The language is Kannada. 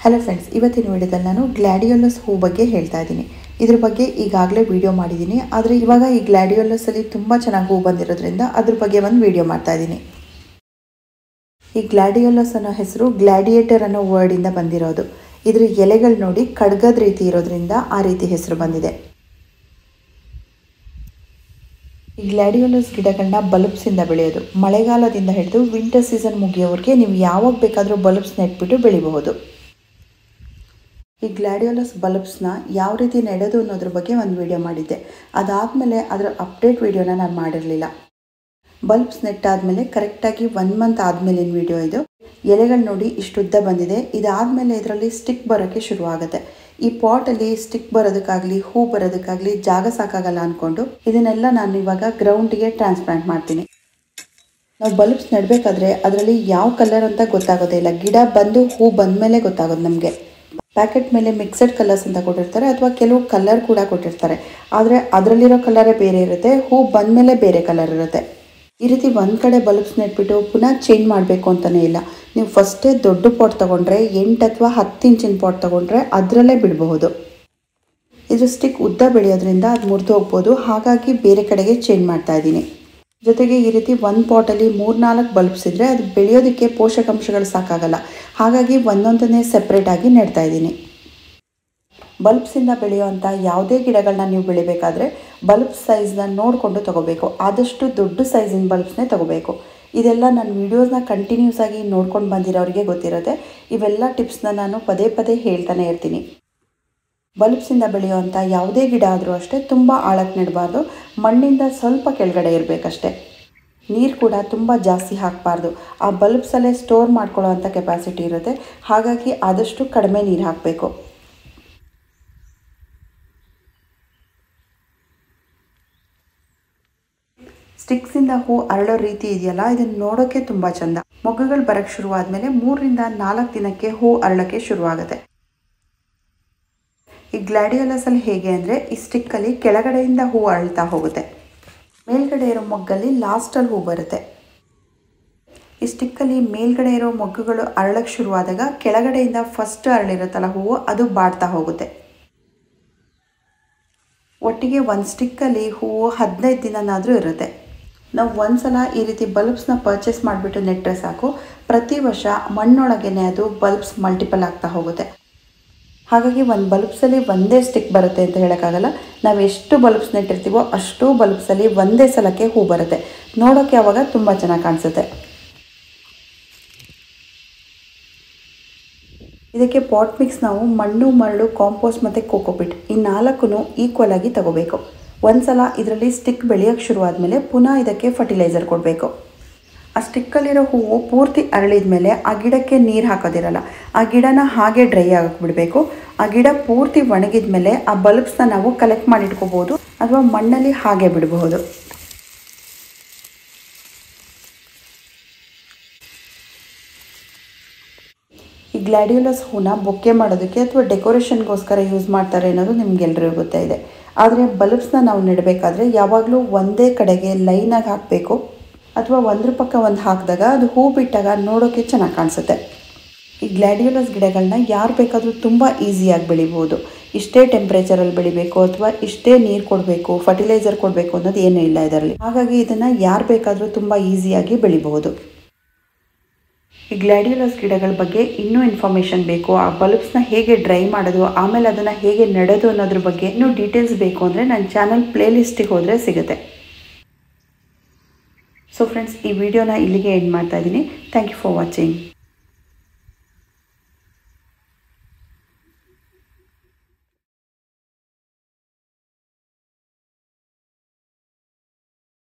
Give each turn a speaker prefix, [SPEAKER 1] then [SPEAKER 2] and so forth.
[SPEAKER 1] ಹಲೋ ಫ್ರೆಂಡ್ಸ್, ಇವತ್ತಿನ ವಿಡಿಯೋದಲ್ಲಿ ನಾನು ಗ್ಲಾಡಿಯೋಲಸ್ ಹೂ ಬಗ್ಗೆ ಹೇಳ್ತಾ ಇದ್ದೀನಿ. ಇದ್ರ ಬಗ್ಗೆ ಈಗಾಗಲೇ ವಿಡಿಯೋ ಮಾಡಿದ್ದೀನಿ, ಆದರೆ ಇವಾಗ ಈ ಗ್ಲಾಡಿಯೋಲಸ್ ಅಲ್ಲಿ ತುಂಬ ಚೆನ್ನಾಗಿ ಹೂ ಬಂದಿರೋದ್ರಿಂದ ಅದ್ರ ಬಗ್ಗೆ ಒಂದು ವಿಡಿಯೋ ಮಾಡ್ತಾ ಇದ್ದೀನಿ. ಈ ಗ್ಲಾಡಿಯೋಲಸ್ ಅನ್ನೋ ಹೆಸರು ಗ್ಲಾಡಿಯೇಟರ್ ಅನ್ನೋ ವರ್ಡಿಂದ ಬಂದಿರೋದು. ಇದ್ರ ಎಲೆಗಳು ನೋಡಿ ಖಡ್ಗದ ರೀತಿ ಇರೋದ್ರಿಂದ ಆ ರೀತಿ ಹೆಸರು ಬಂದಿದೆ. ಈ ಗ್ಲಾಡಿಯೋಲಸ್ ಗಿಡಗಳನ್ನ ಬಲ್ಬ್ಸಿಂದ ಬೆಳೆಯೋದು. ಮಳೆಗಾಲದಿಂದ ಹಿಡಿದು ವಿಂಟರ್ ಸೀಸನ್ ಮುಗಿಯೋವರೆಗೆ ನೀವು ಯಾವಾಗ ಬೇಕಾದರೂ ಬಲ್ಬ್ಸ್ ನೆಟ್ಬಿಟ್ಟು ಬೆಳಿಬಹುದು. ಈ ಗ್ಲಾಡಿಯೋಲಸ್ ಬಲ್ಬ್ಸ್ನ ಯಾವ ರೀತಿ ನೆಡೋದು ಅನ್ನೋದ್ರ ಬಗ್ಗೆ ಒಂದು ವಿಡಿಯೋ ಮಾಡಿದ್ದೆ. ಅದಾದಮೇಲೆ ಅದರ ಅಪ್ಡೇಟ್ ವಿಡಿಯೋನ ನಾನು ಮಾಡಿರಲಿಲ್ಲ. ಬಲ್ಬ್ಸ್ ನೆಟ್ಟಾದಮೇಲೆ ಕರೆಕ್ಟಾಗಿ 1 ಮಂತ್ ಆದಮೇಲಿನ ವಿಡಿಯೋ ಇದು. ಎಲೆಗಳು ನೋಡಿ ಇಷ್ಟುದ್ದ ಬಂದಿದೆ. ಇದಾದಮೇಲೆ ಇದರಲ್ಲಿ ಸ್ಟಿಕ್ ಬರೋಕ್ಕೆ ಶುರುವಾಗುತ್ತೆ. ಈ ಪಾಟಲ್ಲಿ ಸ್ಟಿಕ್ ಬರೋದಕ್ಕಾಗಲಿ ಹೂ ಬರೋದಕ್ಕಾಗಲಿ ಜಾಗ ಸಾಕಾಗಲ್ಲ ಅಂದ್ಕೊಂಡು ಇದನ್ನೆಲ್ಲ ನಾನು ಇವಾಗ ಗ್ರೌಂಡಿಗೆ ಟ್ರಾನ್ಸ್ಪ್ಲಾಂಟ್ ಮಾಡ್ತೀನಿ. ನಾವು ಬಲ್ಬ್ಸ್ ನೆಡಬೇಕಾದ್ರೆ ಅದರಲ್ಲಿ ಯಾವ ಕಲರ್ ಅಂತ ಗೊತ್ತಾಗೋದೇ ಇಲ್ಲ. ಗಿಡ ಬಂದು ಹೂ ಬಂದಮೇಲೆ ಗೊತ್ತಾಗೋದು ನಮಗೆ. ಪ್ಯಾಕೆಟ್ ಮೇಲೆ ಮಿಕ್ಸಡ್ ಕಲರ್ಸ್ ಅಂತ ಕೊಟ್ಟಿರ್ತಾರೆ, ಅಥವಾ ಕೆಲವು ಕಲರ್ ಕೂಡ ಕೊಟ್ಟಿರ್ತಾರೆ. ಆದರೆ ಅದರಲ್ಲಿರೋ ಕಲರೇ ಬೇರೆ ಇರುತ್ತೆ, ಹೂ ಬಂದಮೇಲೆ ಬೇರೆ ಕಲರ್ ಇರುತ್ತೆ. ಈ ರೀತಿ ಒಂದು ಕಡೆ ಬಲ್ಬ್ಸ್ ನೆಟ್ಬಿಟ್ಟು ಪುನಃ ಚೇಂಜ್ ಮಾಡಬೇಕು ಅಂತಲೇ ಇಲ್ಲ. ನೀವು ಫಸ್ಟೇ ದೊಡ್ಡ ಪಾಟ್ ತೊಗೊಂಡ್ರೆ 8 ಅಥವಾ 10 ಇಂಚಿನ ಪಾಟ್ ತೊಗೊಂಡ್ರೆ ಅದರಲ್ಲೇ ಬಿಡಬಹುದು. ಇದು ಸ್ಟಿಕ್ ಉದ್ದ ಬೆಳೆಯೋದ್ರಿಂದ ಅದು ಮುರಿದು ಹೋಗ್ಬೋದು, ಹಾಗಾಗಿ ಬೇರೆ ಕಡೆಗೆ ಚೇಂಜ್ ಮಾಡ್ತಾ ಇದ್ದೀನಿ. ಜೊತೆಗೆ ಈ ರೀತಿ ಒಂದು ಪಾಟಲ್ಲಿ 3-4 ಬಲ್ಬ್ಸ್ ಇದ್ದರೆ ಅದು ಬೆಳೆಯೋದಕ್ಕೆ ಪೋಷಕಾಂಶಗಳು ಸಾಕಾಗಲ್ಲ, ಹಾಗಾಗಿ ಒಂದೊಂದನ್ನೇ ಸೆಪ್ರೇಟಾಗಿ ನೆಡ್ತಾ ಇದ್ದೀನಿ. ಬಲ್ಬ್ಸಿಂದ ಬೆಳೆಯುವಂಥ ಯಾವುದೇ ಗಿಡಗಳನ್ನ ನೀವು ಬೆಳಿಬೇಕಾದ್ರೆ ಬಲ್ಬ್ ಸೈಜ್ನ ನೋಡಿಕೊಂಡು ತೊಗೋಬೇಕು. ಆದಷ್ಟು ದೊಡ್ಡ ಸೈಜಿನ ಬಲ್ಬ್ಸ್ನೇ ತೊಗೋಬೇಕು. ಇದೆಲ್ಲ ನನ್ನ ವೀಡಿಯೋಸ್ನ ಕಂಟಿನ್ಯೂಸ್ ಆಗಿ ನೋಡ್ಕೊಂಡು ಬಂದಿರೋರಿಗೆ ಗೊತ್ತಿರುತ್ತೆ. ಇವೆಲ್ಲ ಟಿಪ್ಸ್ನ ನಾನು ಪದೇ ಪದೇ ಹೇಳ್ತಾನೆ ಇರ್ತೀನಿ. ಬಲ್ಬ್ಸಿಂದ ಬೆಳೆಯುವಂಥ ಯಾವುದೇ ಗಿಡ ಆದರೂ ಅಷ್ಟೇ ತುಂಬ ಆಳಕ್ಕೆ ನೆಡಬಾರ್ದು. ಮಣ್ಣಿಂದ ಸ್ವಲ್ಪ ಕೆಳಗಡೆ ಇರಬೇಕಷ್ಟೆ. ನೀರು ಕೂಡ ತುಂಬ ಜಾಸ್ತಿ ಹಾಕಬಾರ್ದು. ಆ ಬಲ್ಬ್ಸಲ್ಲೇ ಸ್ಟೋರ್ ಮಾಡ್ಕೊಳ್ಳೋ ಅಂಥ ಕೆಪಾಸಿಟಿ ಇರುತ್ತೆ, ಹಾಗಾಗಿ ಆದಷ್ಟು ಕಡಿಮೆ ನೀರು ಹಾಕಬೇಕು. ಸ್ಟಿಕ್ಸಿಂದ ಹೂ ಅರಳೋ ರೀತಿ ಇದೆಯಲ್ಲ, ಇದನ್ನು ನೋಡೋಕ್ಕೆ ತುಂಬ ಚೆಂದ. ಮೊಗ್ಗುಗಳು ಬರೋಕ್ಕೆ ಶುರುವಾದಮೇಲೆ 3-4 ದಿನಕ್ಕೆ ಹೂ ಅರಳೋಕ್ಕೆ ಶುರುವಾಗುತ್ತೆ. ಈ ಗ್ಲಾಡಿಯೋಲಸಲ್ಲಿ ಹೇಗೆ ಅಂದರೆ ಈ ಸ್ಟಿಕ್ಕಲ್ಲಿ ಕೆಳಗಡೆಯಿಂದ ಹೂ ಅರಳ್ತಾ ಹೋಗುತ್ತೆ. ಮೇಲ್ಗಡೆ ಇರೋ ಮೊಗ್ಗಲ್ಲಿ ಲಾಸ್ಟಲ್ಲಿ ಹೂ ಬರುತ್ತೆ. ಈ ಸ್ಟಿಕ್ಕಲ್ಲಿ ಮೇಲ್ಗಡೆ ಇರೋ ಮೊಗ್ಗುಗಳು ಅರಳಕ್ಕೆ ಶುರುವಾದಾಗ ಕೆಳಗಡೆಯಿಂದ ಫಸ್ಟ್ ಅರಳಿರುತ್ತಲ್ಲ ಹೂವು, ಅದು ಬಾಡ್ತಾ ಹೋಗುತ್ತೆ. ಒಟ್ಟಿಗೆ ಒಂದು ಸ್ಟಿಕ್ಕಲ್ಲಿ ಹೂವು 15 ದಿನನಾದರೂ ಇರುತ್ತೆ. ನಾವು ಒಂದ್ಸಲ ಈ ರೀತಿ ಬಲ್ಬ್ಸ್ನ ಪರ್ಚೇಸ್ ಮಾಡಿಬಿಟ್ಟು ನೆಟ್ಟರೆ ಸಾಕು, ಪ್ರತಿ ವರ್ಷ ಮಣ್ಣೊಳಗೇನೆ ಅದು ಬಲ್ಬ್ಸ್ ಮಲ್ಟಿಪಲ್ ಆಗ್ತಾ ಹೋಗುತ್ತೆ. ಹಾಗಾಗಿ ಒಂದು ಬಲ್ಬ್ಸಲ್ಲಿ ಒಂದೇ ಸ್ಟಿಕ್ ಬರುತ್ತೆ ಅಂತ ಹೇಳೋಕ್ಕಾಗಲ್ಲ. ನಾವು ಎಷ್ಟು ಬಲ್ಬ್ಸ್ ನೆಟ್ಟಿರ್ತೀವೋ ಅಷ್ಟು ಬಲ್ಬ್ಸಲ್ಲಿ ಒಂದೇ ಸಲಕ್ಕೆ ಹೂ ಬರುತ್ತೆ. ನೋಡೋಕ್ಕೆ ಆವಾಗ ತುಂಬ ಚೆನ್ನಾಗಿ ಕಾಣಿಸುತ್ತೆ. ಇದಕ್ಕೆ ಪಾಟ್ ಮಿಕ್ಸ್ ನಾವು ಮಣ್ಣು, ಮರಳು, ಕಾಂಪೋಸ್ಟ್ ಮತ್ತು ಕೋಕೋಪಿಟ್ ಈ 4 ಈಕ್ವಲ್ ಆಗಿ ತಗೋಬೇಕು. ಒಂದು ಸಲ ಇದರಲ್ಲಿ ಸ್ಟಿಕ್ ಬೆಳೆಯೋಕ್ಕೆ ಶುರುವಾದಮೇಲೆ ಪುನಃ ಇದಕ್ಕೆ ಫರ್ಟಿಲೈಸರ್ ಕೊಡಬೇಕು. ಆ ಸ್ಟಿಕ್ಕಲ್ಲಿರೋ ಹೂವು ಪೂರ್ತಿ ಅರಳಿದ ಮೇಲೆ ಆ ಗಿಡಕ್ಕೆ ನೀರು ಹಾಕೋದಿರಲ್ಲ. ಆ ಗಿಡನ ಹಾಗೆ ಡ್ರೈ ಆಗೋಕ್ಕೆ ಬಿಡಬೇಕು. ಆ ಗಿಡ ಪೂರ್ತಿ ಒಣಗಿದ ಮೇಲೆ ಆ ಬಲ್ಬ್ಸ್ನ ನಾವು ಕಲೆಕ್ಟ್ ಮಾಡಿ ಇಟ್ಕೋಬೋದು, ಅಥವಾ ಮಣ್ಣಲ್ಲಿ ಹಾಗೆ ಬಿಡಬಹುದು. ಈ ಗ್ಲಾಡಿಯೋಲಸ್ ಹೂನ ಬೊಕ್ಕೆ ಮಾಡೋದಕ್ಕೆ ಅಥವಾ ಡೆಕೋರೇಷನ್ಗೋಸ್ಕರ ಯೂಸ್ ಮಾಡ್ತಾರೆ ಅನ್ನೋದು ನಿಮಗೆಲ್ಲರಿಗೂ ಗೊತ್ತಿದೆ. ಆದರೆ ಬಲ್ಬ್ಸ್ನ ನಾವು ನೆಡಬೇಕಾದ್ರೆ ಯಾವಾಗಲೂ ಒಂದೇ ಕಡೆಗೆ ಲೈನಾಗಿ ಹಾಕಬೇಕು, ಅಥವಾ ಒಂದ್ರ ಪಕ್ಕ ಒಂದು ಹಾಕಿದಾಗ ಅದು ಹೂ ಬಿಟ್ಟಾಗ ನೋಡೋಕ್ಕೆ ಚೆನ್ನಾಗಿ ಕಾಣಿಸುತ್ತೆ. ಈ ಗ್ಲಾಡಿಯೋಲಸ್ ಗಿಡಗಳನ್ನ ಯಾರು ಬೇಕಾದರೂ ತುಂಬ ಈಸಿಯಾಗಿ ಬೆಳಿಬೋದು. ಇಷ್ಟೇ ಟೆಂಪ್ರೇಚರಲ್ಲಿ ಬೆಳಿಬೇಕು ಅಥವಾ ಇಷ್ಟೇ ನೀರು ಕೊಡಬೇಕು, ಫರ್ಟಿಲೈಸರ್ ಕೊಡಬೇಕು ಅನ್ನೋದು ಏನೂ ಇಲ್ಲ ಇದರಲ್ಲಿ. ಹಾಗಾಗಿ ಇದನ್ನು ಯಾರು ಬೇಕಾದರೂ ತುಂಬ ಈಸಿಯಾಗಿ ಬೆಳಿಬಹುದು. ಈ ಗ್ಲಾಡಿಯೋಲಸ್ ಗಿಡಗಳ ಬಗ್ಗೆ ಇನ್ನೂ ಇನ್ಫಾರ್ಮೇಷನ್ ಬೇಕು, ಆ ಬಲ್ಬ್ಸ್ನ ಹೇಗೆ ಡ್ರೈ ಮಾಡೋದು, ಆಮೇಲೆ ಅದನ್ನು ಹೇಗೆ ನೆಡೋದು ಅನ್ನೋದ್ರ ಬಗ್ಗೆ ಇನ್ನೂ ಡೀಟೇಲ್ಸ್ ಬೇಕು ಅಂದರೆ ನನ್ನ ಚಾನಲ್ ಪ್ಲೇಲಿಸ್ಟಿಗೆ ಹೋದರೆ ಸಿಗುತ್ತೆ. ಸೊ ಫ್ರೆಂಡ್ಸ್, ಈ ವಿಡಿಯೋನ ಇಲ್ಲಿಗೆ ಎಂಡ್ ಮಾಡ್ತಾ ಇದ್ದೀನಿ. Thank you for watching.